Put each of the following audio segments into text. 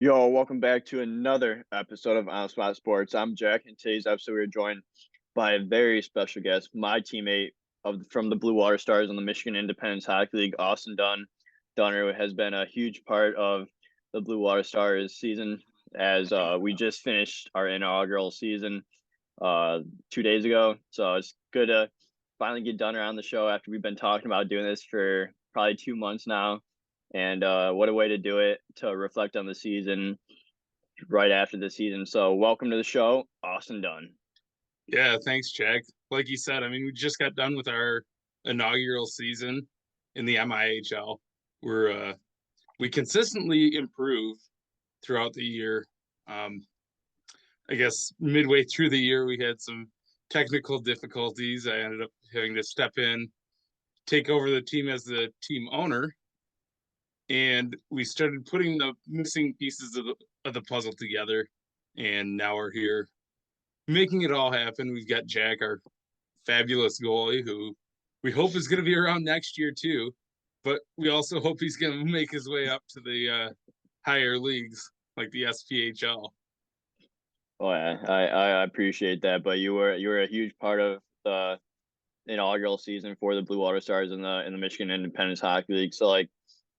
Yo, welcome back to another episode of On Spot Sports. I'm Jack, and today's episode we're joined by a very special guest, my teammate from the Blue Water Stars on the Michigan Independence Hockey League, Austin Dunn. Dunner has been a huge part of the Blue Water Stars season as we just finished our inaugural season 2 days ago. So it's good to finally get Dunner on the show after we've been talking about doing this for probably 2 months now. And what a way to do it, to reflect on the season right after the season. So welcome to the show, Austin Dunn. Yeah, thanks, Jack. Like you said, we just got done with our inaugural season in the MIHL. We consistently improve throughout the year. I guess midway through the year we had some technical difficulties. I ended up having to step in, take over the team as the team owner, and we started putting the missing pieces of the puzzle together. And now we're here making it all happen. We've got Jack, our fabulous goalie, who we hope is going to be around next year too. But we also hope he's going to make his way up to the higher leagues like the SPHL. Oh, yeah, I appreciate that. But you were a huge part of the inaugural season for the Blue Water Stars in the Michigan Independence Hockey League. So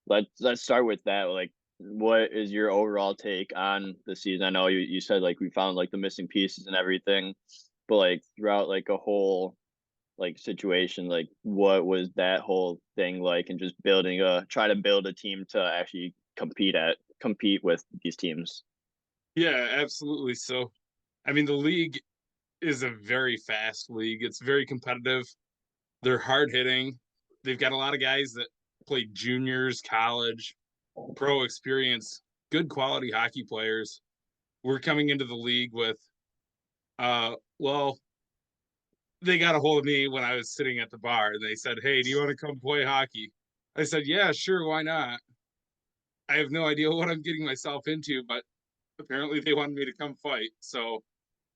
let's start with that. What is your overall take on the season? I know you said we found the missing pieces and everything, but throughout a whole situation, what was that whole thing like, and just try to build a team to actually compete with these teams. Yeah, absolutely. So, the league is a very fast league. It's very competitive. They're hard hitting. They've got a lot of guys that played juniors, college, pro experience, good quality hockey players. We're coming into the league with, well, they got a hold of me when I was sitting at the bar and they said, "Hey, do you want to come play hockey?" I said, "Yeah, sure, why not?" I have no idea what I'm getting myself into, but apparently they wanted me to come fight. So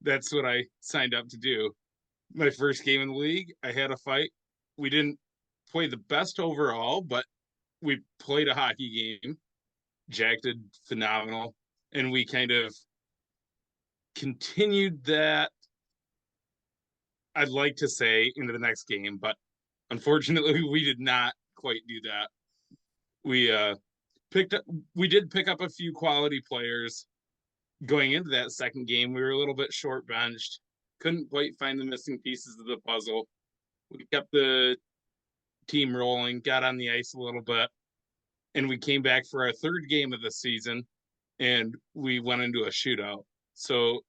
that's what I signed up to do. My first game in the league, I had a fight. We didn't play the best overall, but we played a hockey game. Jack did phenomenal. And we kind of continued that, I'd like to say, into the next game, but unfortunately we did not quite do that. We picked up we did pick up a few quality players going into that second game. We were a little bit short benched, couldn't quite find the missing pieces of the puzzle. We kept the team rolling, got on the ice a little bit, and we came back for our third game of the season and we went into a shootout. So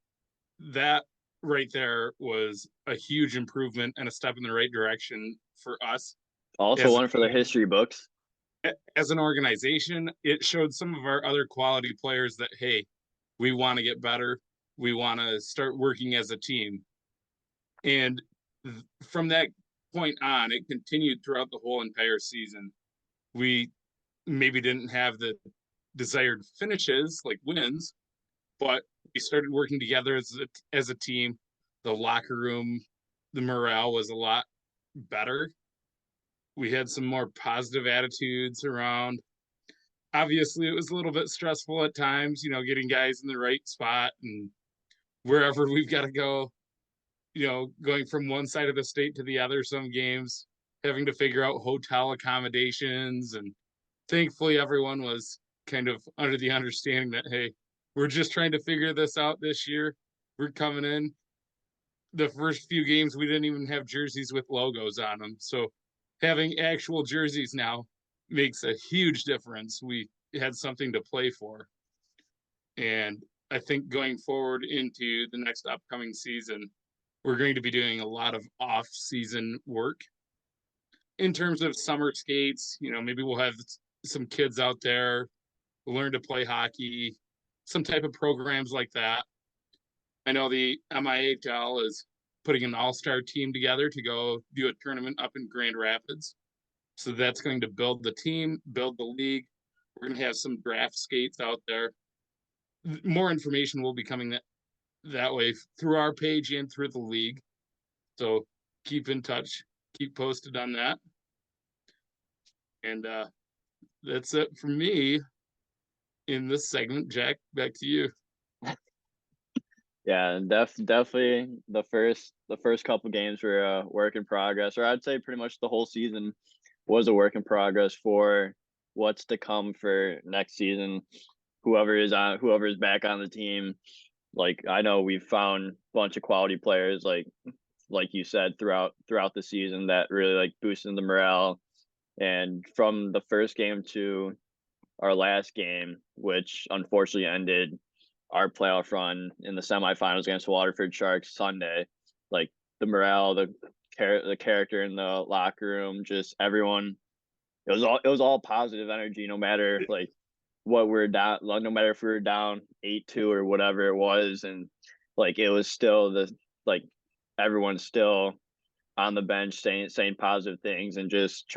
that right there was a huge improvement and a step in the right direction for us Also, as a one for the team. history books. As an organization. It showed some of our other quality players that, hey, we want to get better. We want to start working as a team. And from that point on, it continued throughout the whole entire season. We maybe didn't have the desired finishes like wins, but we started working together as a team. The locker room, the morale was a lot better. We had some more positive attitudes around. Obviously, it was a little bit stressful at times, getting guys in the right spot and wherever we've got to go, going from one side of the state to the other, some games, having to figure out hotel accommodations. And thankfully, everyone was kind of under the understanding that, hey, we're just trying to figure this out this year. We're coming in. The first few games, we didn't even have jerseys with logos on them. So having actual jerseys now makes a huge difference. We had something to play for. And I think going forward into the next upcoming season, we're going to be doing a lot of off-season work in terms of summer skates. Maybe we'll have some kids out there learn to play hockey, some type of programs like that. I know the MIHL is putting an all-star team together to go do a tournament up in Grand Rapids. So that's going to build the team, build the league. We're going to have some draft skates out there. More information will be coming that way through our page and through the league. So keep in touch, keep posted on that. And that's it for me. in this segment. Jack, back to you. Yeah, definitely the first couple games were a work in progress, or I'd say pretty much the whole season was a work in progress for what's to come for next season. Whoever is back on the team, like I know we've found a bunch of quality players, like you said throughout the season that really like boosted the morale. And from the first game to our last game, which unfortunately ended our playoff run in the semifinals against Waterford Sharks Sunday, like the morale, the character in the locker room, just everyone. It was all positive energy, no matter like what we're down, no matter if we were down 8-2 or whatever it was, and like it was still like everyone's still on the bench saying positive things and just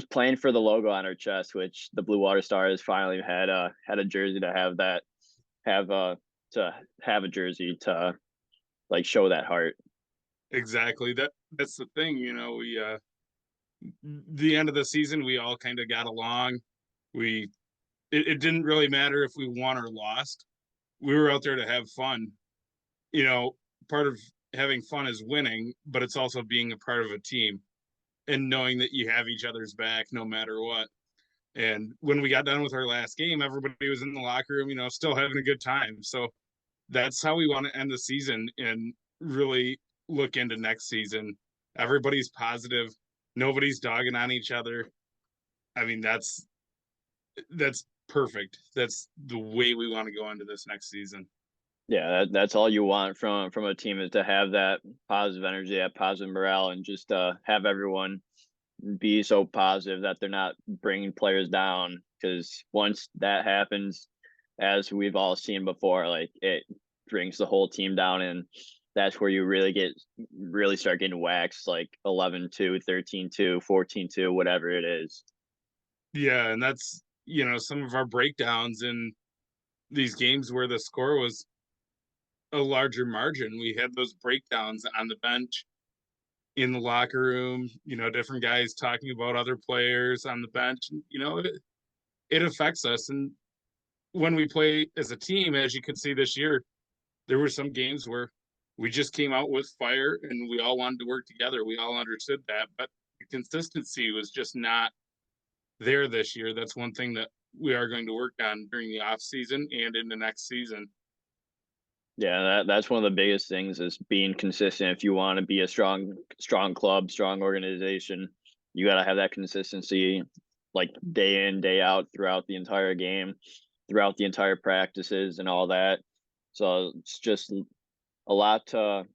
playing for the logo on our chest, which the Blue Water Stars finally had a jersey to have to have a jersey to like show that heart. Exactly. That's the thing, we the end of the season we all kind of got along. We it didn't really matter if we won or lost. We were out there to have fun. You know, part of having fun is winning, but it's also being a part of a team and knowing that you have each other's back no matter what. And when we got done with our last game, everybody was in the locker room, still having a good time. So that's how we want to end the season and really look into next season. Everybody's positive. Nobody's dogging on each other. I mean, that's perfect. That's the way we want to go into this next season. Yeah, that's all you want from a team is to have that positive energy, that positive morale, and just have everyone be so positive that they're not bringing players down. Because once that happens, as we've all seen before, like it brings the whole team down, and that's where you really start getting waxed, like 11-2, 13-2, 14-2, whatever it is. Yeah, and that's, some of our breakdowns in these games where the score was a larger margin. We had those breakdowns on the bench, in the locker room, different guys talking about other players on the bench. It affects us. And when we play as a team, as you could see this year, there were some games where we just came out with fire and we all wanted to work together. We all understood that, but the consistency was just not there this year. That's one thing that we are going to work on during the off season and in the next season. Yeah, that's one of the biggest things is being consistent. If you want to be a strong club, strong organization, you got to have that consistency like day in, day out throughout the entire game, throughout the entire practices and all that. So it's just a lot to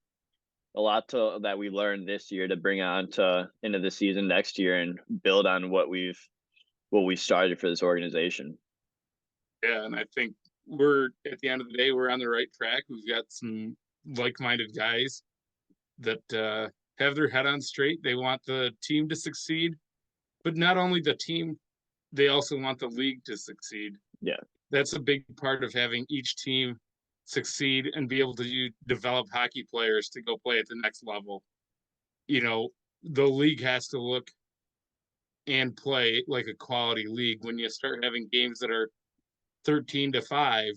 that we learned this year to bring on to into the season next year and build on what we started for this organization. Yeah, and I think we're at the end of the day, we're on the right track. We've got some like-minded guys that have their head on straight. They want the team to succeed, but not only the team, they also want the league to succeed. Yeah. That's a big part of having each team succeed and be able to develop hockey players to go play at the next level. The league has to look and play like a quality league. When you start having games that are 13-5,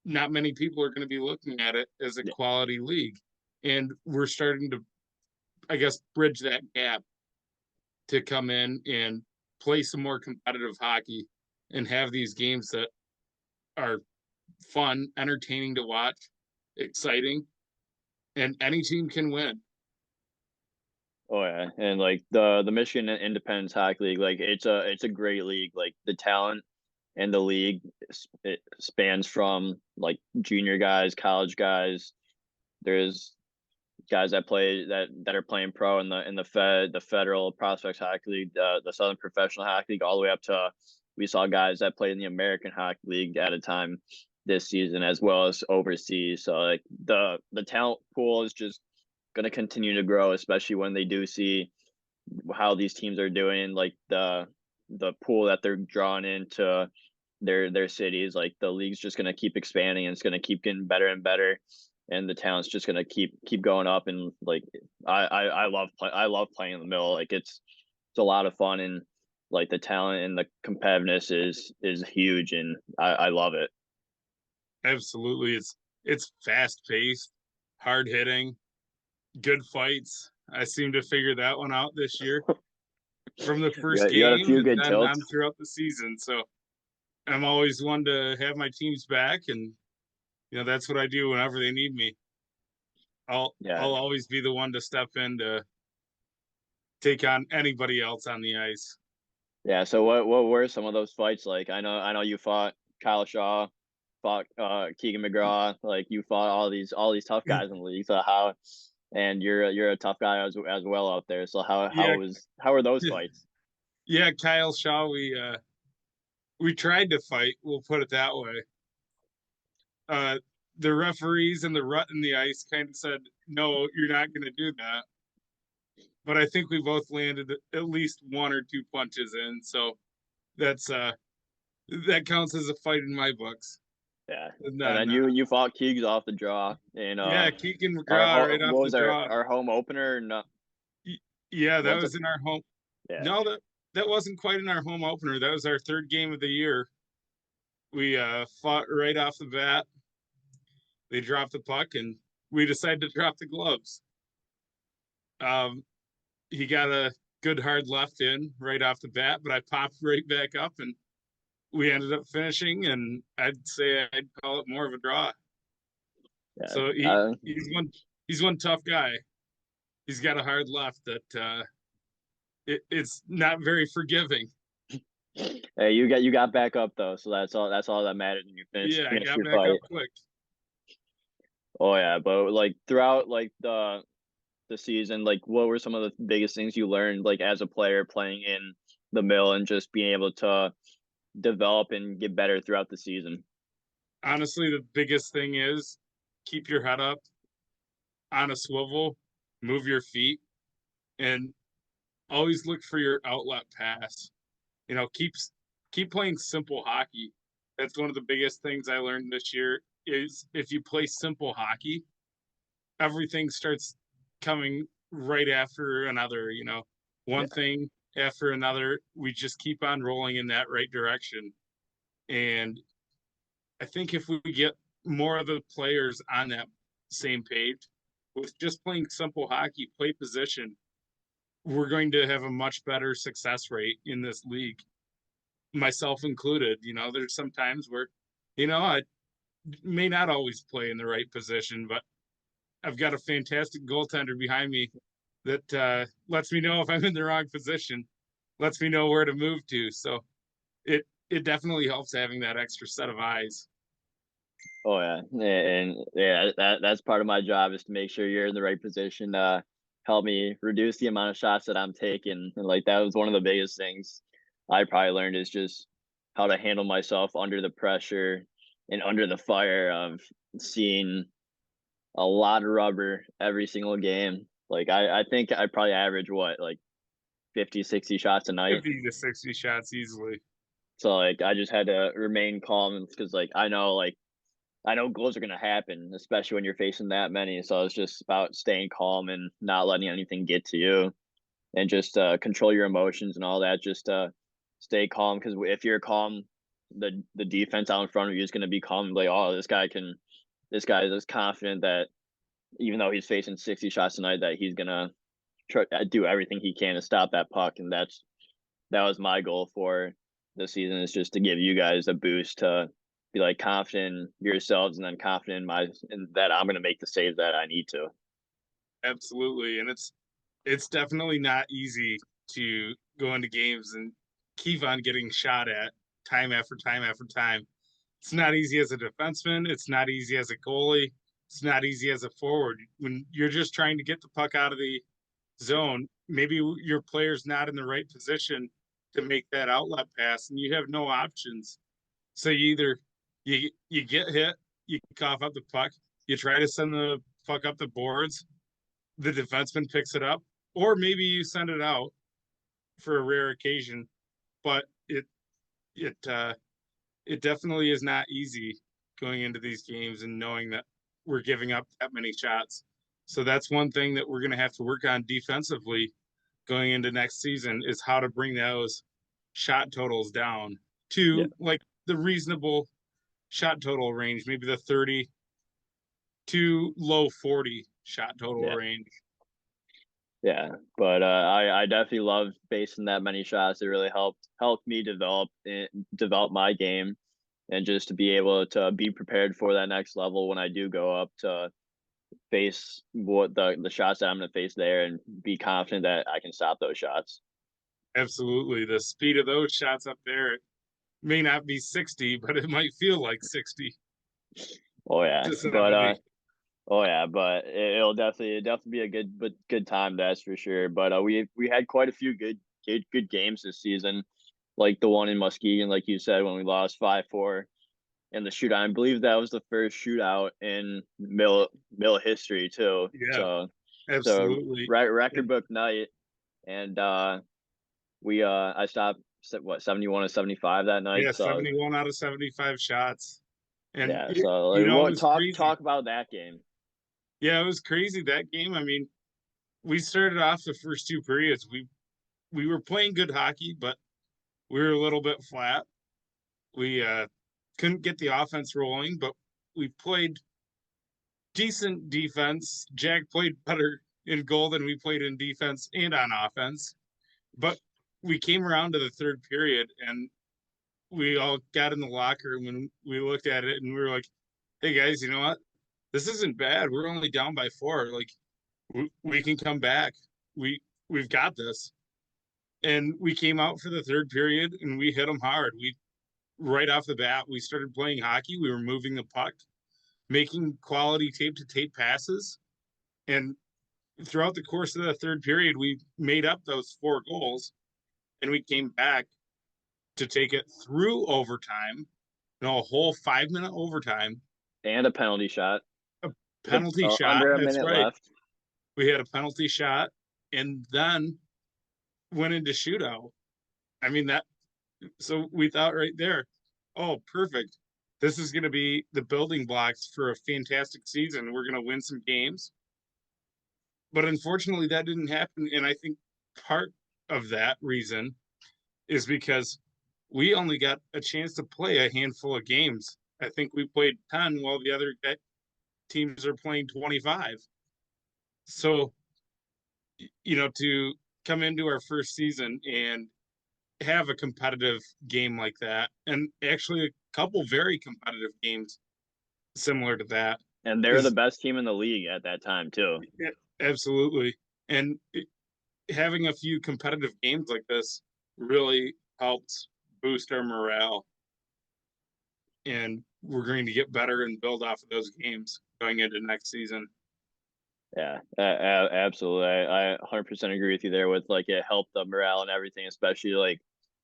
not many people are going to be looking at it as a Yeah. quality league. And we're starting to, I guess, bridge that gap to come in and play some more competitive hockey and have these games that are fun, entertaining to watch, exciting, and any team can win. Oh yeah, and like the Michigan Independence Hockey League, like it's a great league. Like the talent and the league, it spans from like junior guys, college guys. There's guys that are playing pro in the Federal Prospects Hockey League, the Southern Professional Hockey League, all the way up to we saw guys that played in the American Hockey League at a time this season as well as overseas. So like the talent pool is just going to continue to grow, especially when they do see how these teams are doing, like the pool that they're drawing into their cities. Like the league's just going to keep expanding and it's going to keep getting better and better, and the talent's just going to keep going up. And like I love playing in the middle. Like it's a lot of fun, and like the talent and the competitiveness is huge, and I love it. Absolutely. It's fast paced, hard hitting, good fights. I seem to figure that one out this year from the You first got a game few and good then on tilts. throughout the season. So I'm always one to have my teams back, and that's what I do whenever they need me. Yeah, I'll always be the one to step in to take on anybody else on the ice. yeah. So what were some of those fights like? I know you fought Kyle Shaw, fought Keegan McGraw. Like you fought all these tough guys in the league. So how? And you're a tough guy as well out there. So Yeah, how were those fights? yeah, Kyle Shaw. We tried to fight. We'll put it that way. Uh, the referees and the rut in the ice kind of said, "No, you're not going to do that." But I think we both landed at least one or two punches in, so that's that counts as a fight in my books. Yeah. And And then then you fought Keegs off the draw in yeah, Keegan McGraw right off what the was draw. our home opener? No, Yeah, that was it? was in our home. Yeah. No, that wasn't quite in our home opener. That was our third game of the year. We fought right off the bat. They dropped the puck, and we decided to drop the gloves. Um, he got a good hard left in right off the bat, but I popped right back up, and we ended up finishing. And I'd say I'd call it more of a draw. Yeah. So he's one tough guy. He's got a hard left that it's not very forgiving. Hey, you got back up though, so that's all that matters, and you Yeah, I finished got your back up fight. quick. Oh yeah, but like throughout like the season, like what were some of the biggest things you learned like as a player playing in the mill and just being able to develop and get better throughout the season? Honestly, the biggest thing is keep your head up on a swivel, move your feet, and always look for your outlet pass. You know, keep playing simple hockey. That's one of the biggest things I learned this year is if you play simple hockey, everything starts coming right after another, one Yeah. thing after another. We just keep on rolling in that right direction. And I think if we get more of the players on that same page with just playing simple hockey, play position, we're going to have a much better success rate in this league, myself included. There's some times where, I may not always play in the right position, but I've got a fantastic goaltender behind me that lets me know if I'm in the wrong position, lets me know where to move to. So it definitely helps having that extra set of eyes. Oh yeah, and yeah, that's part of my job is to make sure you're in the right position to help me reduce the amount of shots that I'm taking. And like that was one of the biggest things I probably learned is just how to handle myself under the pressure and under the fire of seeing a lot of rubber every single game. Like I think I probably average what like 50, 60 shots a night. 50 to 60 shots easily. So like I just had to remain calm because I know goals are going to happen, especially when you're facing that many. So it's just about staying calm and not letting anything get to you, and just control your emotions and all that. Just stay calm because if you're calm, the defense out in front of you is going to be calm. Like, oh, this guy is confident that even though he's facing 60 shots tonight, that he's gonna try do everything he can to stop that puck. And that was my goal for the season is just to give you guys a boost to be like confident in yourselves and then confident in that I'm gonna make the saves that I need to. Absolutely. And it's definitely not easy to go into games and keep on getting shot at time after time after time. It's not easy as a defenseman. It's not easy as a goalie. It's not easy as a forward. When you're just trying to get the puck out of the zone, maybe your player's not in the right position to make that outlet pass, and you have no options. So you get hit, you cough up the puck, you try to send the puck up the boards, the defenseman picks it up, or maybe you send it out for a rare occasion. But it it definitely is not easy going into these games and knowing that we're giving up that many shots. So that's one thing that we're going to have to work on defensively going into next season is how to bring those shot totals down Yeah. to like the reasonable shot total range, maybe the 30 to low 40 shot total Yeah. range. Yeah, but I definitely love facing that many shots. It really helped me develop my game, and just to be able to be prepared for that next level when I do go up to face what the shots that I'm gonna face there, and be confident that I can stop those shots. Absolutely. The speed of those shots up there, it may not be 60, but it might feel like 60 Oh yeah, to somebody. but it'll definitely be a good time, that's for sure. But we had quite a few good games this season, like the one in Muskegon, like you said, when we lost 5-4 in the shootout. I believe that was the first shootout in mill history too. Yeah, So absolutely. record And book night, and we I stopped what 71 to 75 that night. yeah, So 71 out of 75 shots. And, yeah, so like, it what was crazy. talk about that game? Yeah, it was crazy that game. I mean, we started off the first two periods. We were playing good hockey, but we were a little bit flat. We couldn't get the offense rolling, but we played decent defense. Jack played better in goal than we played in defense and on offense. But we came around to the third period and we all got in the locker room and we looked at it and we were like, hey guys, you know what? This isn't bad. We're only down by 4. Like we can come back. We've got this. And we came out for the third period and we hit them hard. We right off the bat, we started playing hockey. We were moving the puck, making quality tape to tape passes. And throughout the course of the third period, we made up those 4 goals and we came back to take it through overtime, a whole 5-minute overtime, And a penalty shot a with penalty shot. under a That's minute right. left. We had a penalty shot and then went into shootout. I mean, so we thought right there, oh, perfect. This is going to be the building blocks for a fantastic season. We're going to win some games. But unfortunately, that didn't happen. And I think part of that reason is because we only got a chance to play a handful of games. I think we played 10 while the other teams are playing 25. So, to come into our first season and have a competitive game like that, and actually a couple very competitive games similar to that, And they're the is best team in the league at that time too. yeah, absolutely. And having a few competitive games like this really helped boost our morale. And we're going to get better and build off of those games going into next season. Yeah, absolutely. I 100% agree with you there. With like, it helped the morale and everything, especially like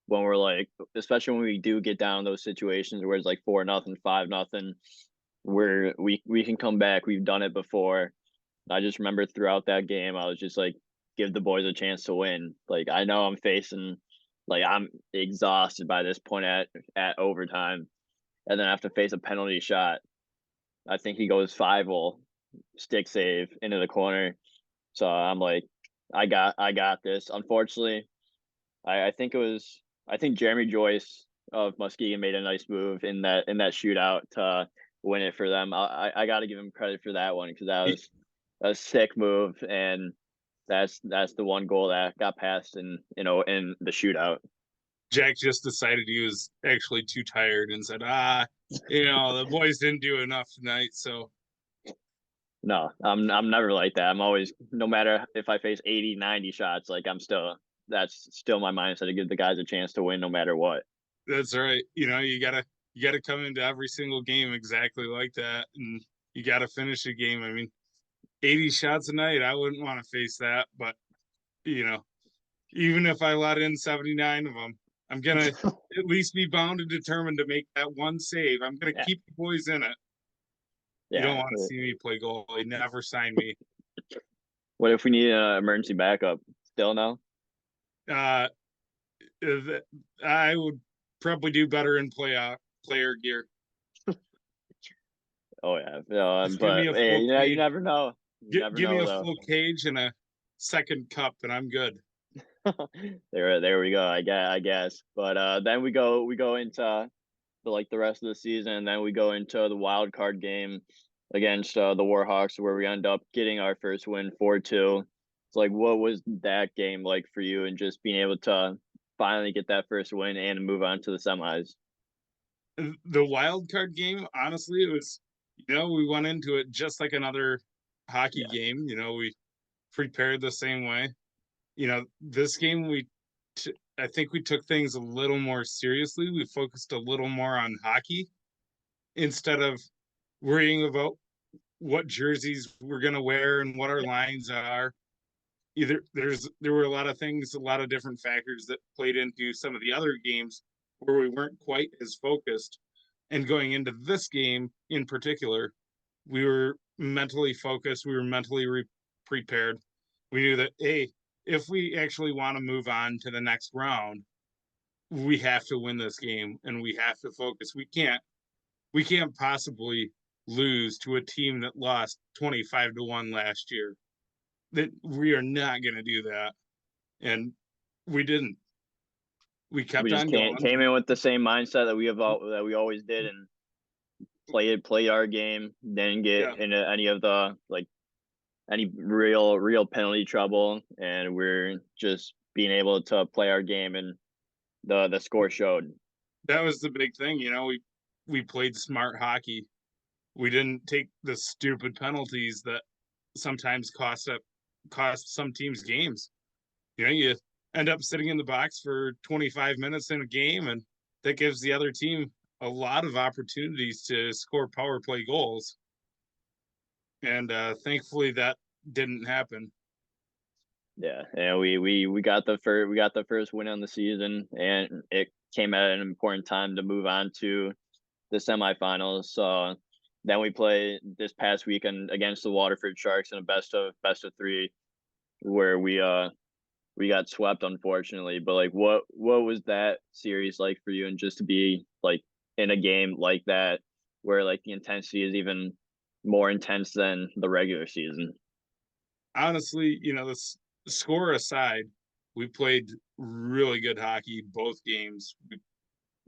when we're like, especially when we do get down those situations where it's like 4-0, 5-0, where we can come back. We've done it before. I just remember throughout that game, I was just like, give the boys a chance to win. Like, I know I'm exhausted by this point at overtime, and then I have to face a penalty shot. I think he goes 5-0, stick save into the corner. So I'm like, I got this. Unfortunately, I think Jeremy Joyce of Muskegon made a nice move in that shootout to win it for them. I got to give him credit for that one, because that was a sick move, and that's the one goal that got passed in the shootout. Jack just decided he was actually too tired and said, the boys didn't do enough tonight. So No, I'm never like that. I'm always, no matter if I face 80, 90 shots, like that's still my mindset, to give the guys a chance to win no matter what. that's right. You gotta come into every single game exactly like that. And you gotta finish a game. I mean, 80 shots a night, I wouldn't want to face that, but you know, even if I let in 79 of them, I'm gonna at least be bound and determined to make that one save. I'm gonna Yeah, keep the boys in it. You don't yeah. want to see me play goalie. Never sign me. What if we need an emergency backup? Still no? Uh, I would probably do better in player gear. Oh yeah, no, Just give me but a hey, full you cage. never know. You never Give me know a though. full cage and a second cup, and I'm good. There we go. I guess. But then we go into the rest of the season, and then we go into the wild card game against the Warhawks, where we end up getting our first win 4-2. It's like, what was that game like for you, and just being able to finally get that first win and move on to the semis? The wild card game, honestly, it was, we went into it just like another hockey Yeah, game. We prepared the same way. This game I think we took things a little more seriously. We focused a little more on hockey instead of worrying about what jerseys we're going to wear and what our yeah, lines are. There were a lot of things, a lot of different factors that played into some of the other games where we weren't quite as focused. And going into this game in particular, we were mentally focused. We were mentally prepared. We knew that, hey, if we actually want to move on to the next round, we have to win this game and we have to focus. We can't possibly lose to a team that lost 25-1 last year. That we are not going to do that. And we didn't. We we kept just on can't going. came in with the same mindset that we always did, and played our game. Didn't get Yeah, into any of the any real penalty trouble, and we're just being able to play our game, and the score showed. that was the big thing. We played smart hockey. We didn't take the stupid penalties that sometimes cost some teams games. You end up sitting in the box for 25 minutes in a game, and that gives the other team a lot of opportunities to score power play goals. And thankfully, that didn't happen. Yeah, and we got the first win on the season, and it came at an important time to move on to the semifinals. So then we play this past weekend against the Waterford Sharks in a best of three, where we got swept, unfortunately. But like, what was that series like for you, and just to be like in a game like that, where like the intensity is even more intense than the regular season? Honestly, the score aside, we played really good hockey both games.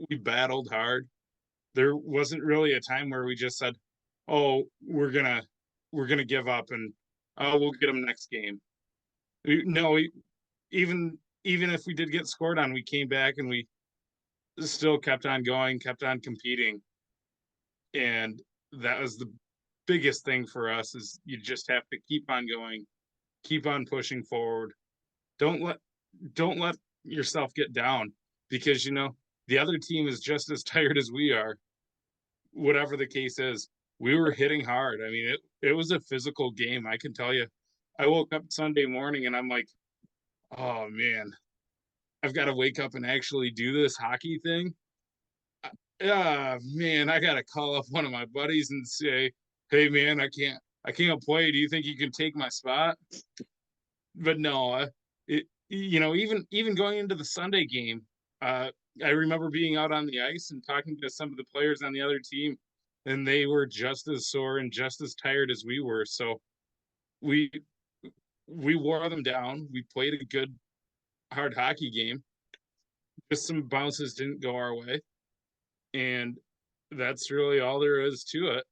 We battled hard. There wasn't really a time where we just said, "Oh, we're gonna give up and oh, we'll get them next game." No, even if we did get scored on, we came back and we still kept on going, kept on competing, and that was the biggest thing for us. Is you just have to keep on going, keep on pushing forward. Don't let don't let yourself get down because the other team is just as tired as we are. Whatever the case is, we were hitting hard. I mean, it was a physical game. I can tell you. I woke up Sunday morning and I'm like, oh man, I've got to wake up and actually do this hockey thing. Yeah, man, I got to call up one of my buddies and say, hey man, I can't play. Do you think you can take my spot? But no, even going into the Sunday game, I remember being out on the ice and talking to some of the players on the other team, and they were just as sore and just as tired as we were. So we we wore them down. We played a good hard hockey game. Just some bounces didn't go our way, and that's really all there is to it.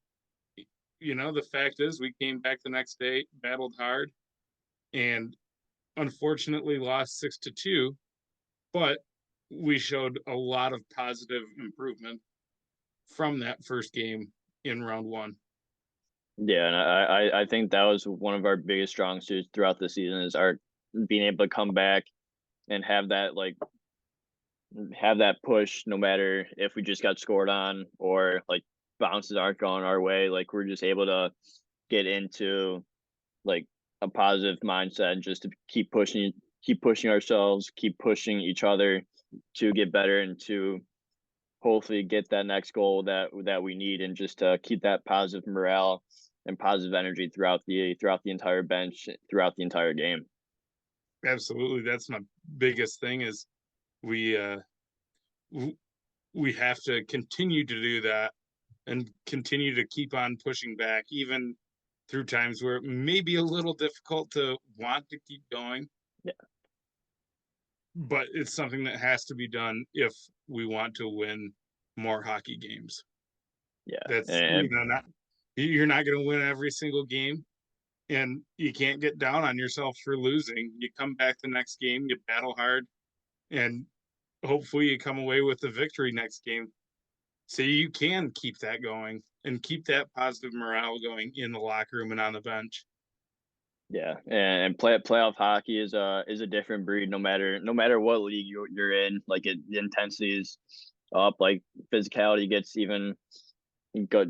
The fact is, we came back the next day, battled hard, and unfortunately lost 6-2. But we showed a lot of positive improvement from that first game in round one. Yeah, and I think that was one of our biggest strong suits throughout the season, is our being able to come back and have that push, no matter if we just got scored on, or like bounces aren't going our way. Like, we're just able to get into like a positive mindset, and just to keep pushing ourselves, keep pushing each other to get better, and to hopefully get that next goal that we need, and just to keep that positive morale and positive energy throughout the entire bench, throughout the entire game. Absolutely, that's my biggest thing is we uh we have to continue to do that and continue to keep on pushing back even through times where it may be a little difficult to want to keep going. Yeah, but it's something that has to be done if we want to win more hockey games. Yeah, That's, and not you're not going to win every single game, and you can't get down on yourself for losing. You come back the next game, you battle hard, and hopefully you come away with the victory next game. So you can keep that going and keep that positive morale going in the locker room and on the bench. yeah, and playoff hockey is a different breed. No matter what league you're in, like the intensity is up. Like physicality gets even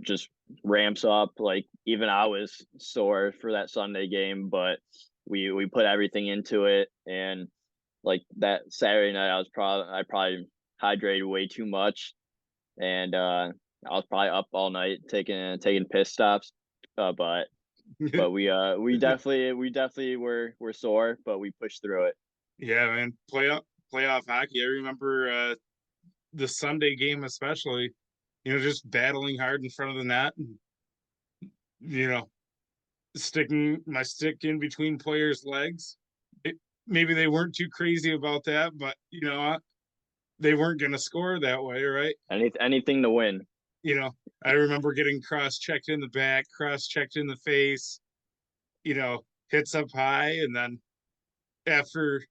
just ramps up. Like even I was sore for that Sunday game, but we put everything into it. And like that Saturday night, I probably hydrated way too much, and I was probably up all night taking piss stops. But we definitely were sore, but we pushed through it. Yeah, man. Playoff hockey. I remember the Sunday game especially, just battling hard in front of the net and, you know, sticking my stick in between players' legs. Maybe they weren't too crazy about that, but they weren't going to score that way, right? Anything to win. You know, I remember getting cross checked in the back, cross checked in the face, hits up high. And then after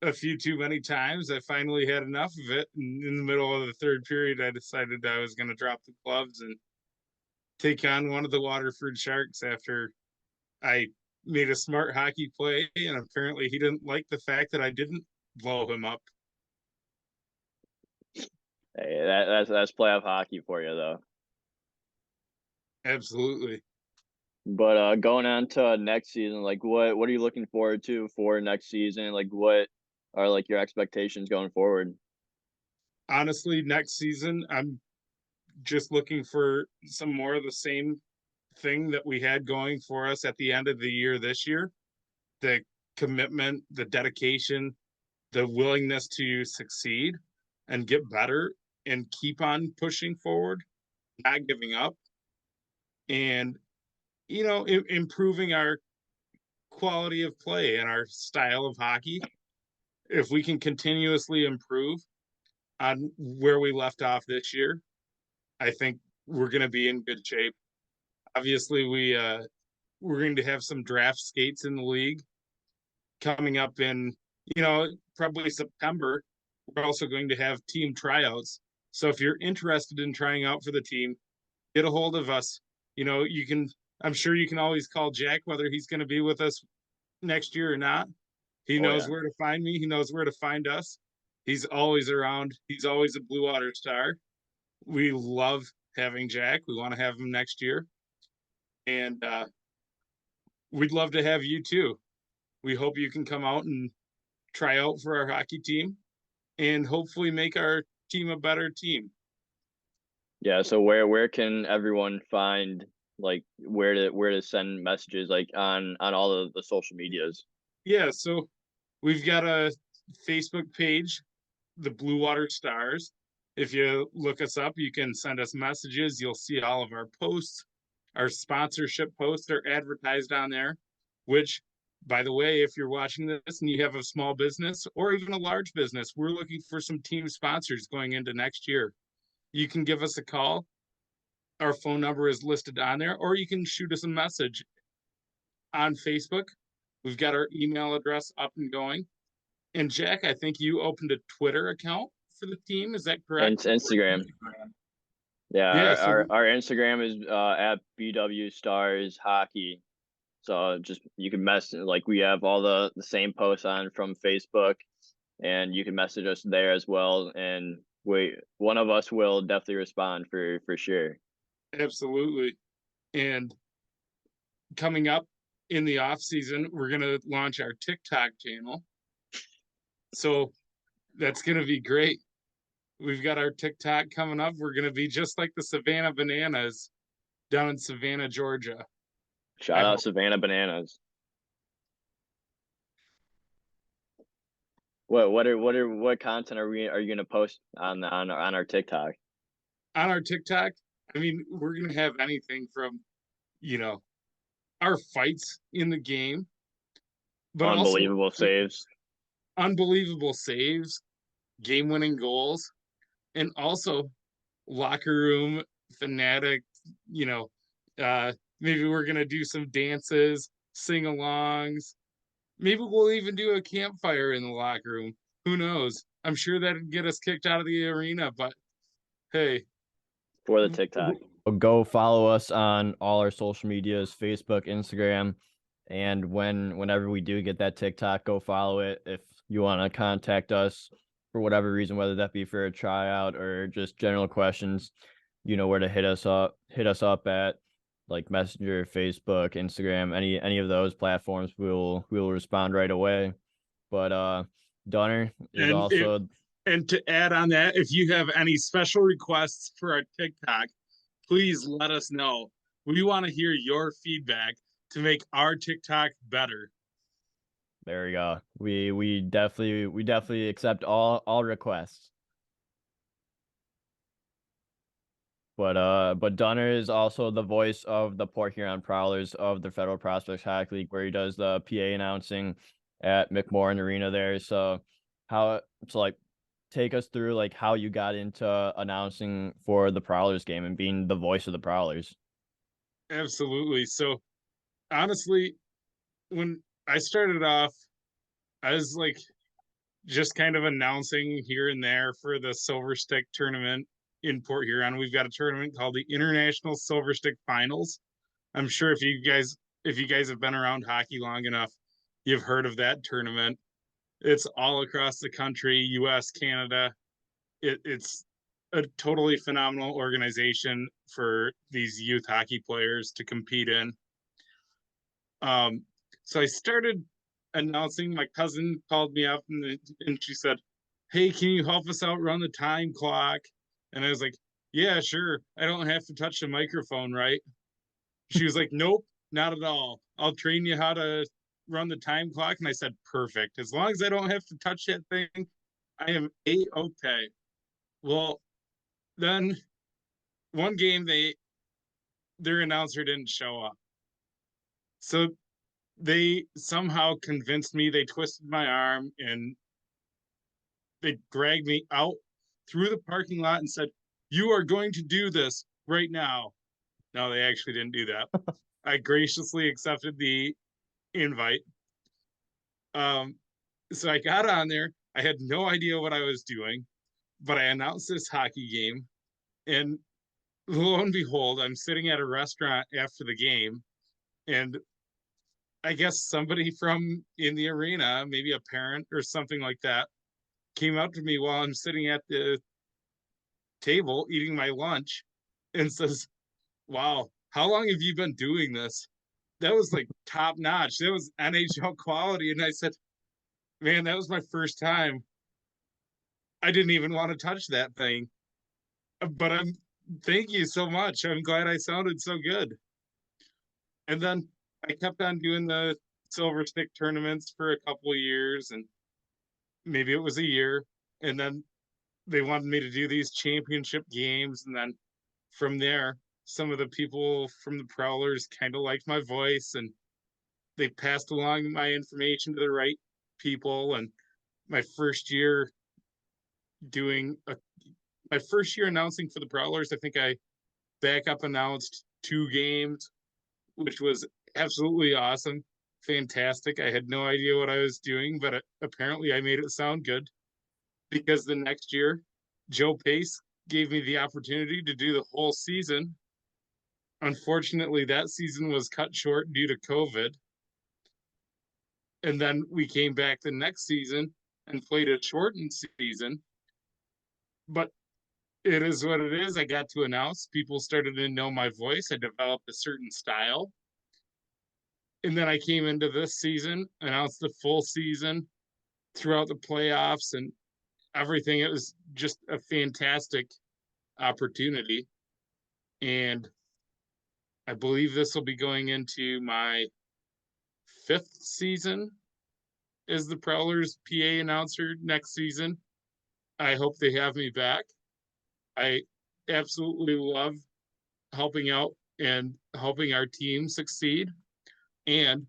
a few too many times, I finally had enough of it. And in the middle of the third period, I decided I was going to drop the gloves and take on one of the Waterford Sharks after I made a smart hockey play. And apparently he didn't like the fact that I didn't blow him up. Hey, that's playoff hockey for you though. Absolutely. But going on to next season, like what are you looking forward to for next season? Like what are like your expectations going forward? Honestly, next season, I'm just looking for some more of the same thing that we had going for us at the end of the year this year. The commitment, the dedication, the willingness to succeed and get better and keep on pushing forward, not giving up, and improving our quality of play and our style of hockey. If we can continuously improve on where we left off this year, I think we're going to be in good shape. Obviously, we're going to have some draft skates in the league coming up in probably September. We're also going to have team tryouts. So if you're interested in trying out for the team, get a hold of us. You can. I'm sure you can always call Jack whether he's going to be with us next year or not. He Oh knows yeah. where to find me. He knows where to find us. He's always around. He's always a Blue Water Star. We love having Jack. We want to have him next year, and we'd love to have you too. We hope you can come out and try out for our hockey team and hopefully make our team a better team. Yeah, so where can everyone find like where to send messages like on all of the social medias? Yeah, so we've got a Facebook page, the Blue Water Stars. If you look us up, you can send us messages. You'll see all of our posts. Our sponsorship posts are advertised on there, which, by the way, if you're watching this and you have a small business or even a large business, we're looking for some team sponsors going into next year. You can give us a call. Our phone number is listed on there, or you can shoot us a message on Facebook. We've got our email address up and going. And Jack, I think you opened a Twitter account for the team. Is that And correct? Instagram. Yeah, Yeah. So our Instagram is at BW Stars Hockey. So just you can message like we have all the same posts on from Facebook, and you can message us there as well. And one of us will definitely respond for sure. absolutely. And coming up in the off season, we're going to launch our TikTok channel. So that's going to be great. We've got our TikTok coming up. We're going to be just like the Savannah Bananas down in Savannah, Georgia. Shout I out hope. Savannah Bananas. What content are you gonna post on our TikTok? On our TikTok, I mean, we're going to have anything from, you know, our fights in the game, but also Unbelievable saves. unbelievable saves, game-winning goals, and also locker room fanatic, you know, maybe we're gonna do some dances, sing-alongs. Maybe we'll even do a campfire in the locker room. Who knows? I'm sure that'd get us kicked out of the arena, but hey, For the TikTok. Go follow us on all our social medias, Facebook, Instagram, and whenever we do get that TikTok, go follow it. If you want to contact us for whatever reason, whether that be for a tryout or just general questions, you know where to hit us up. Hit us up at like Messenger, Facebook, Instagram, any of those platforms. We'll respond right away. But Dunner is and also and to add on that, if you have any special requests for our TikTok, please let us know. We want to hear your feedback to make our TikTok better. there we go. We definitely accept all requests. But Dunner is also the voice of the Port Huron Prowlers of the Federal Prospects Hockey League, where he does the PA announcing at McMorran Arena there. So like take us through like how you got into announcing for the Prowlers game and being the voice of the Prowlers. Absolutely. So honestly, when I started off, I was like just kind of announcing here and there for the Silver Stick tournament in Port Huron. We've got a tournament called the International Silver Stick Finals. I'm sure if you guys have been around hockey long enough, you've heard of that tournament. It's all across the country, US, Canada. It's a totally phenomenal organization for these youth hockey players to compete in. So I started announcing. My cousin called me up and she said, "Hey, can you help us out run the time clock?" And I was like, "Yeah, sure. I don't have to touch the microphone, right?" She was like, "Nope, not at all. I'll train you how to run the time clock." And I said, "Perfect. As long as I don't have to touch that thing, I am A-okay." Well, then one game their announcer didn't show up. So they somehow convinced me. They twisted my arm and they dragged me out through the parking lot and said, "You are going to do this right now." No, they actually didn't do that. I graciously accepted the invite. So I got on there. I had no idea what I was doing, but I announced this hockey game. And lo and behold, I'm sitting at a restaurant after the game. And I guess somebody from in the arena, maybe a parent or something like that, came up to me while I'm sitting at the table eating my lunch and says, "Wow, how long have you been doing this?" That was like top notch. That was NHL quality. And I said, "Man, that was my first time. I didn't even want to touch that thing. But thank you so much. I'm glad I sounded so good." And then I kept on doing the Silver Stick tournaments for a couple of years, and maybe it was a year. And then they wanted me to do these championship games. And then from there, some of the people from the Prowlers kind of liked my voice and they passed along my information to the right people. And my first year my first year announcing for the Prowlers, I think I back up announced 2 games, which was absolutely awesome. Fantastic. I had no idea what I was doing, but apparently I made it sound good because the next year, Joe Pace gave me the opportunity to do the whole season. Unfortunately, that season was cut short due to COVID. And then we came back the next season and played a shortened season. But it is what it is. I got to announce. People started to know my voice. I developed a certain style. And then I came into this season, announced the full season throughout the playoffs and everything. It was just a fantastic opportunity. And I believe this will be going into my 5th season as the Prowlers PA announcer next season. I hope they have me back. I absolutely love helping out and helping our team succeed and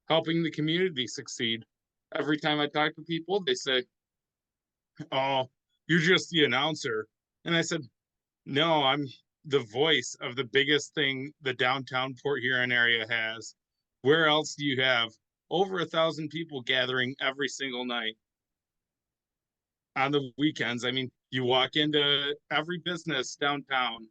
helping the community succeed. every time I talk to people, they say, "Oh, you're just the announcer." And I said, "No, I'm the voice of the biggest thing the downtown Port Huron area has. Where else do you have over 1,000 people gathering every single night on the weekends? I mean, you walk into every business downtown,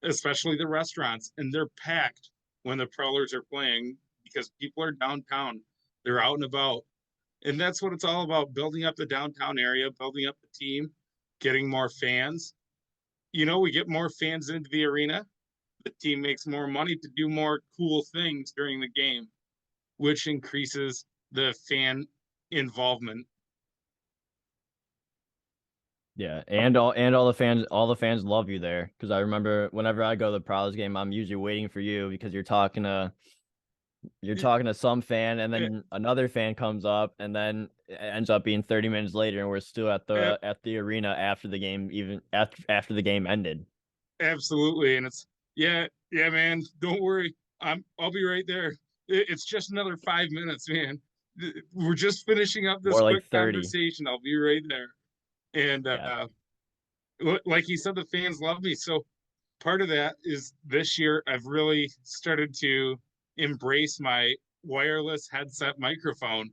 especially the restaurants, and they're packed when the Prowlers are playing because people are downtown. They're out and about. And that's what it's all about, building up the downtown area, building up the team, getting more fans. We get more fans into the arena. The team makes more money to do more cool things during the game, which increases the fan involvement. Yeah, and all the fans love you there, because I remember whenever I go to the Prowlers game, I'm usually waiting for you because you're talking to some fan, and then another fan comes up, and then it ends up being 30 minutes later, and we're still at the arena after the game, even after the game ended. Absolutely, and it's yeah, man. Don't worry, I'll be right there. It's just another 5 minutes, man. We're just finishing up this More like quick 30. conversation. I'll be right there. And Yeah. like you said, the fans love me. So part of that is this year I've really started to embrace my wireless headset microphone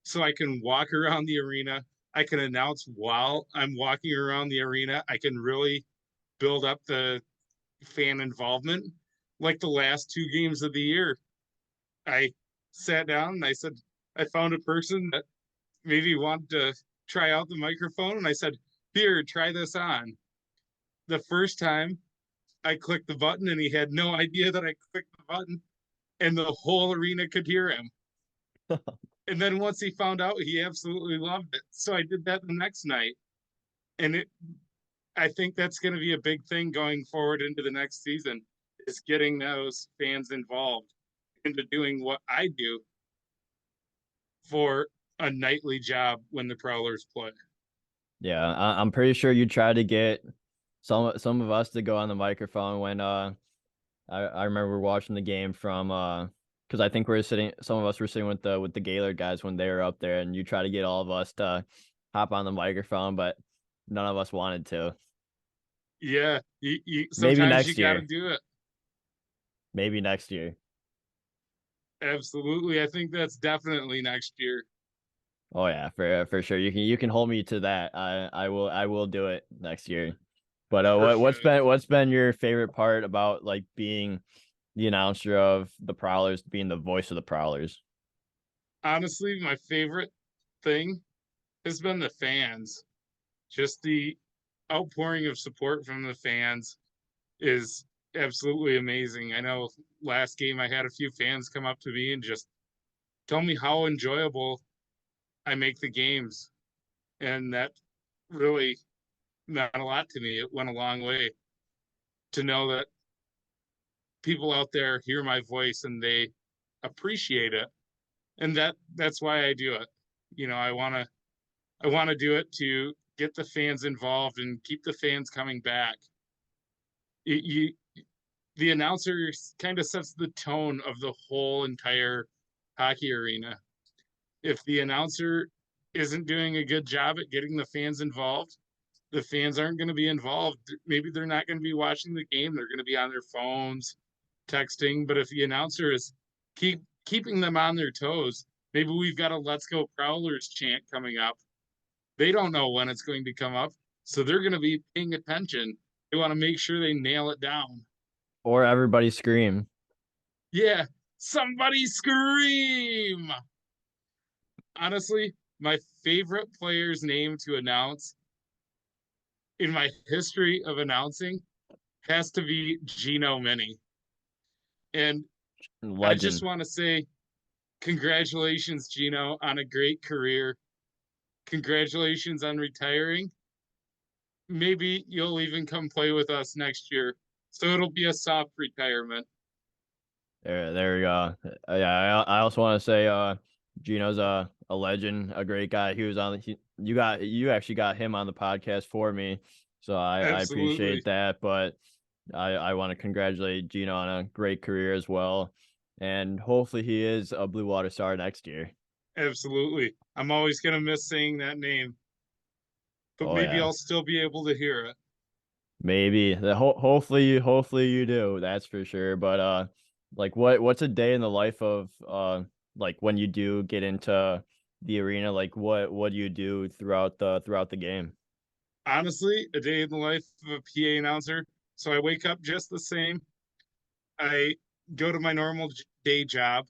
so I can walk around the arena. I can announce while I'm walking around the arena. I can really build up the fan involvement. Like the last 2 games of the year, I sat down and I said, I found a person that maybe wanted to try out the microphone. And I said, "Here, try this on." The first time I clicked the button and he had no idea that I clicked the button, and the whole arena could hear him. And then once he found out, he absolutely loved it. So I did that the next night. And I think that's going to be a big thing going forward into the next season, is getting those fans involved into doing what I do for a nightly job when the Prowlers play. Yeah, I'm pretty sure you tried to get some of us to go on the microphone when I remember watching the game from because I think some of us were sitting with the Gaylord guys when they were up there, and you try to get all of us to hop on the microphone, but none of us wanted to. Yeah, Maybe sometimes you next got to year. do it. Maybe next year. Absolutely, I think that's definitely next year. Oh yeah, for sure. You can hold me to that. I will do it next year. But Perfect. what's been your favorite part about like being the announcer of the Prowlers, being the voice of the Prowlers? Honestly, my favorite thing has been the fans. Just the outpouring of support from the fans is absolutely amazing. I know last game I had a few fans come up to me and just tell me how enjoyable I make the games. And that really meant a lot to me. It went a long way to know that people out there hear my voice and they appreciate it. And that's why I do it. I want to do it to get the fans involved and keep the fans coming back. You the announcer kind of sets the tone of the whole entire hockey arena. If the announcer isn't doing a good job at getting the fans involved, the fans aren't going to be involved. Maybe they're not going to be watching the game. They're going to be on their phones, texting. But if the announcer is keeping them on their toes, maybe we've got a "Let's Go Prowlers" chant coming up. They don't know when it's going to come up, so they're going to be paying attention. They want to make sure they nail it down. Or everybody scream. Yeah, somebody scream. Honestly, my favorite player's name to announce in my history of announcing has to be Gino Mini. And I just Legend. want to say congratulations, Gino, on a great career. Congratulations on retiring. Maybe you'll even come play with us next year. So it'll be a soft retirement. There we go. Yeah, I also want to say Gino's a legend, a great guy. You actually got him on the podcast for me. So I Absolutely. appreciate that, but I want to congratulate Gino on a great career as well. And hopefully he is a Blue Water Star next year. Absolutely. I'm always going to miss saying that name, but Oh maybe yeah. I'll still be able to hear it. Maybe. Hopefully you do. That's for sure. But like what's a day in the life of like when you do get into the arena? Like what do you do throughout the game? Honestly, a day in the life of a PA announcer. So I wake up just the same. I go to my normal day job.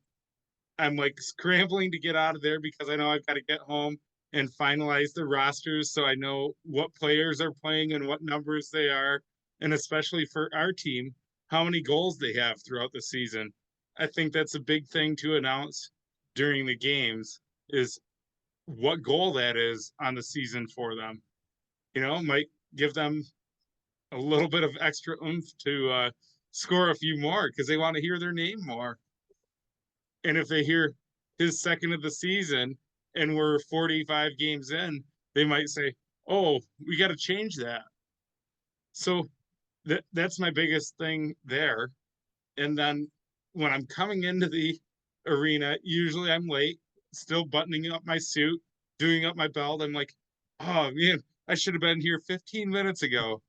I'm like scrambling to get out of there because I know I've got to get home and finalize the rosters so I know what players are playing and what numbers they are. And especially for our team, how many goals they have throughout the season. I think that's a big thing to announce during the games is what goal that is on the season for them. Might give them a little bit of extra oomph to score a few more because they want to hear their name more. And if they hear his second of the season and we're 45 games in, they might say, "Oh, we got to change that." So that's my biggest thing there. And then when I'm coming into the arena, usually I'm late, still buttoning up my suit, doing up my belt. I'm like, "Oh man, I should have been here 15 minutes ago."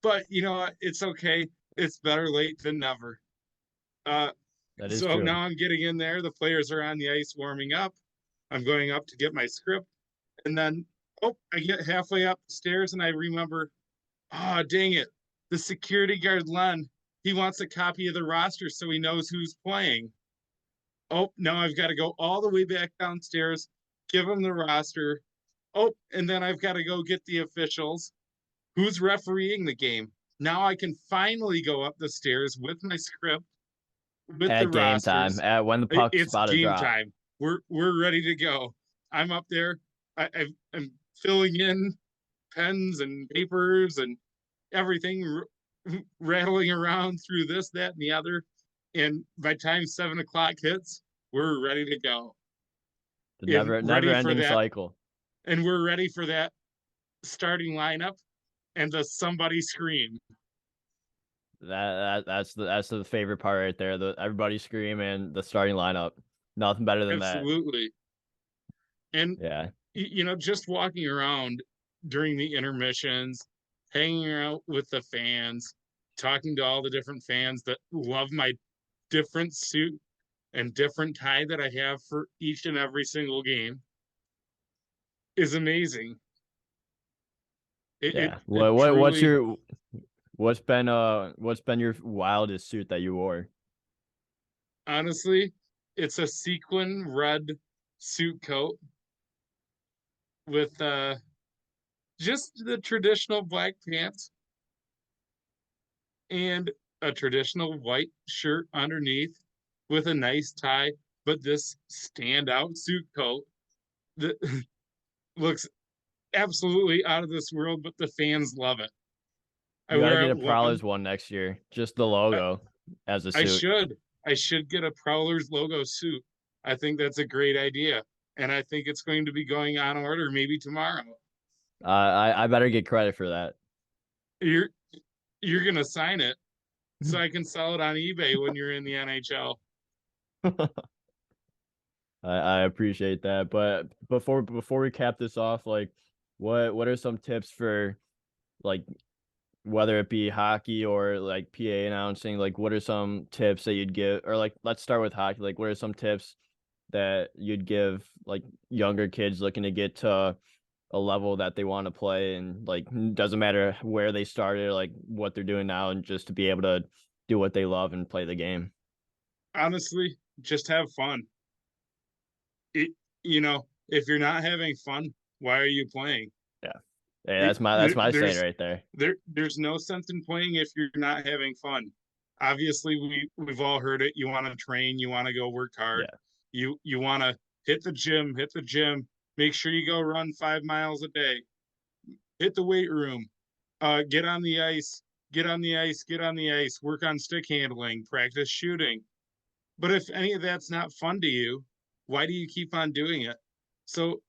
But you know what? It's okay. It's better late than never. Uh, That is so true. now I'm getting in there. The players are on the ice warming up. I'm going up to get my script. And then, I get halfway up the stairs and I remember, oh, dang it. The security guard, Len, he wants a copy of the roster so he knows who's playing. Oh, now I've got to go all the way back downstairs, give him the roster. Oh, and then I've got to go get the officials. Who's refereeing the game? Now I can finally go up the stairs with my script, with the At game time, rosters. at when the puck's It's about to game drop. time. We're ready to go. I'm up there. I'm filling in pens and papers and everything, rattling around through this, that, and the other. And by time 7 o'clock hits, we're ready to go. The And never ready for ending that. cycle. And we're ready for that starting lineup and the somebody scream. That's the favorite part right there. The everybody screaming, the starting lineup. Nothing better than that. Absolutely. And Yeah. just walking around during the intermissions, hanging out with the fans, talking to all the different fans that love my different suit and different tie that I have for each and every single game is amazing. It it, Yeah. it What's truly, your what's been your wildest suit that you wore? honestly, it's a sequin red suit coat with just the traditional black pants and a traditional white shirt underneath with a nice tie, but this standout suit coat that looks absolutely out of this world, but the fans love it. I You got to wear get it a one. Prowlers one next year. Just the I, logo as a I suit. should. I should get a Prowlers logo suit. I think that's a great idea. And I think it's going to be going on order maybe tomorrow. I better get credit for that. You're you're gonna sign it so I can sell it on eBay when you're in the NHL. I appreciate that. But before we cap this off, like what are some tips for like whether it be hockey or like PA announcing, like what are some tips that you'd give, or like let's start with hockey. Like what are some tips that you'd give like younger kids looking to get to a level that they want to play, and like doesn't matter where they started, like what they're doing now, and just to be able to do what they love and play the game. Honestly, just have fun. It, if you're not having fun, why are you playing? Yeah. Hey, It, that's there, my saying there's right there. there's no sense in playing if you're not having fun. Obviously, we've all heard it. You want to train, you want to go work hard, Yeah. you want to hit the gym. Make sure you go run 5 miles a day. Hit the weight room. Get on the ice. Get on the ice. Get on the ice. Work on stick handling. Practice shooting. But if any of that's not fun to you, why do you keep on doing it? So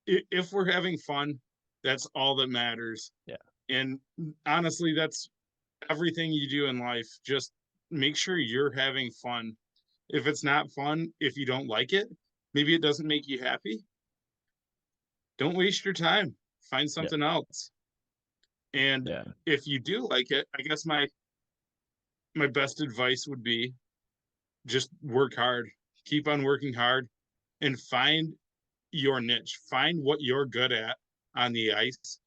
if we're having fun, that's all that matters. Yeah. And honestly, that's everything you do in life. Just make sure you're having fun. If it's not fun, if you don't like it, maybe it doesn't make you happy. Don't waste your time. Find something else. And if you do like it, I guess my best advice would be just work hard. Keep on working hard and find your niche. Find what you're good at on the ice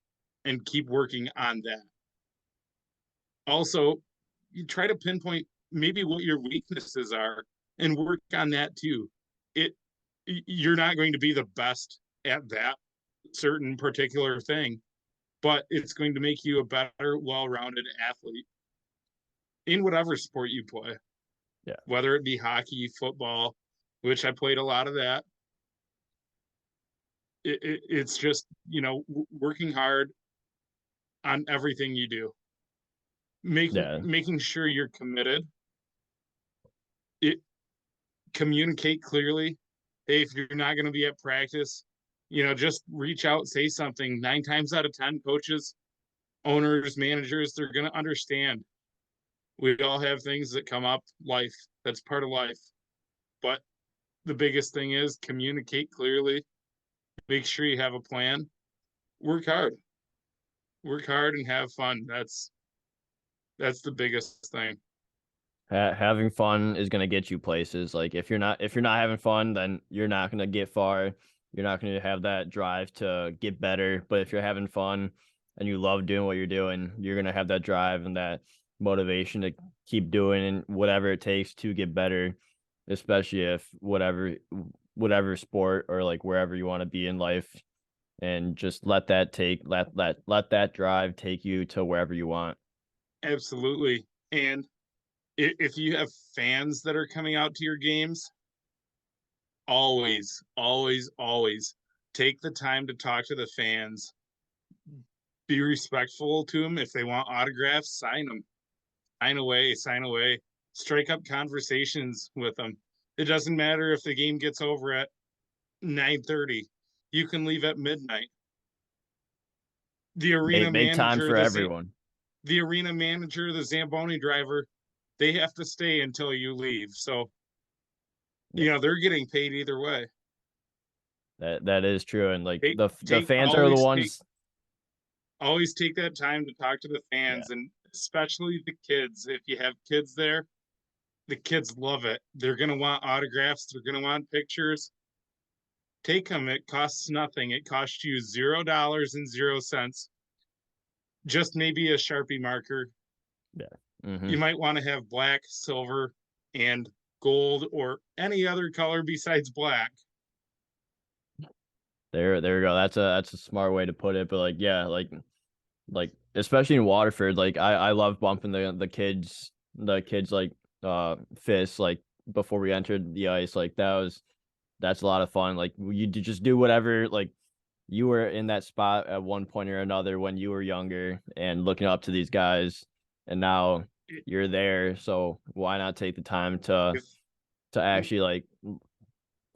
and keep working on that. Also, you try to pinpoint maybe what your weaknesses are and work on that too. You're not going to be the best at that certain particular thing, but it's going to make you a better, well-rounded athlete in whatever sport you play. Yeah. Whether it be hockey, football, which I played a lot of that. It's just, working hard on everything you do. Making sure you're committed. Communicate clearly. Hey, if you're not going to be at practice, just reach out, say something. 9 times out of 10, coaches, owners, managers, they're going to understand. We all have things that come up, life. That's part of life. But the biggest thing is communicate clearly. Make sure you have a plan. Work hard. Work hard and have fun. That's the biggest thing. Having fun is going to get you places. Like if you're not having fun, then you're not going to get far. You're not going to have that drive to get better. But if you're having fun and you love doing what you're doing, you're going to have that drive and that motivation to keep doing whatever it takes to get better, especially if whatever sport or like wherever you want to be in life, and just let that drive take you to wherever you want. Absolutely. And if you have fans that are coming out to your games, always take the time to talk to the fans. Be respectful to them. If they want autographs, sign them. Sign away. Strike up conversations with them. It doesn't matter if the game gets over at 9:30. You can leave at midnight. The arena make time manager, for everyone. The arena manager, the Zamboni driver, they have to stay until you leave. So, they're getting paid either way. That is true. And like the fans are the ones. Always take that time to talk to the fans, and especially the kids. If you have kids there, the kids love it. They're going to want autographs. They're going to want pictures. Take them. It costs nothing. It costs you $0.00. Just maybe a Sharpie marker. Yeah. Mm-hmm. You might want to have black, silver, and gold, or any other color besides black. There we go. That's a smart way to put it. But like especially in Waterford, like I love bumping the kids like fists like before we entered the ice. Like that's a lot of fun. Like you just do whatever. Like you were in that spot at one point or another when you were younger and looking up to these guys, and now you're there. So why not take the time to actually like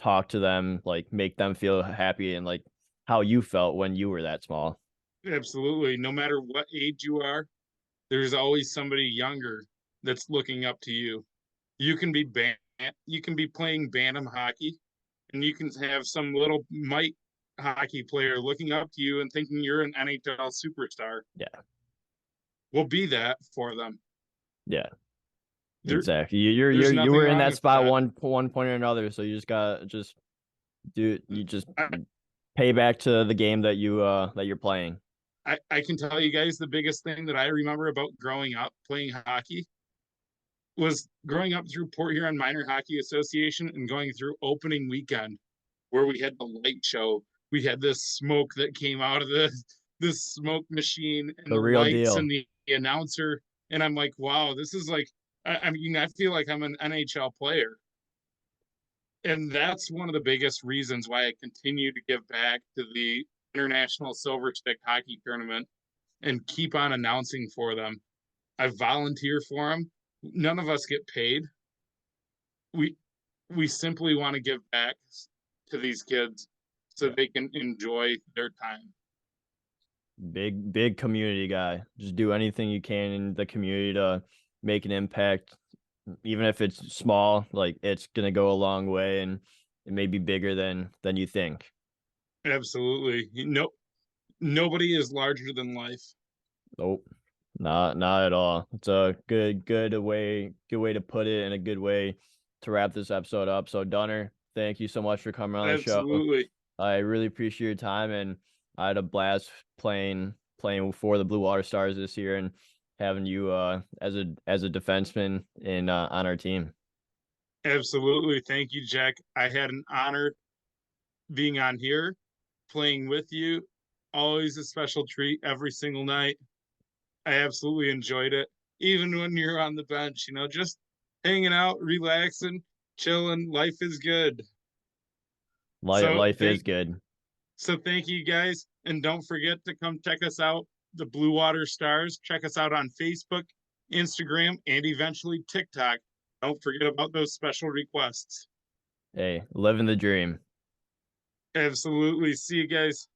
talk to them, like make them feel happy and like how you felt when you were that small. Absolutely. No matter what age you are, there's always somebody younger that's looking up to you. You can be playing bantam hockey, and you can have some little mite hockey player looking up to you and thinking you're an NHL superstar. Yeah. We'll be that for them. Yeah. Exactly. You were in that spot one point or another, so you just got pay back to the game that you're playing. I can tell you guys the biggest thing that I remember about growing up playing hockey was growing up through Port Huron Minor Hockey Association and going through opening weekend where we had the light show. We had this smoke that came out of this smoke machine and the real lights deal. And the announcer. And I'm like, wow, this is like, I feel like I'm an NHL player. And that's one of the biggest reasons why I continue to give back to the International Silver Stick Hockey Tournament and keep on announcing for them. I volunteer for them. None of us get paid. We simply want to give back to these kids so they can enjoy their time. Big community guy. Just do anything you can in the community to make an impact, even if it's small. Like it's gonna go a long way, and it may be bigger than you think. Absolutely. Nobody is larger than life. Nope. Not at all. It's a good way to put it and a good way to wrap this episode up. So Dunner, thank you so much for coming on the show. Absolutely. I really appreciate your time, and I had a blast playing for the Blue Water Stars this year and having you as a defenseman in on our team. Absolutely. Thank you, Jack. I had an honor being on here, playing with you. Always a special treat every single night. I absolutely enjoyed it. Even when you're on the bench, just hanging out, relaxing, chilling. Life is good. Life is good. So thank you guys. And don't forget to come check us out, the Blue Water Stars. Check us out on Facebook, Instagram, and eventually TikTok. Don't forget about those special requests. Hey, living the dream. Absolutely. See you guys.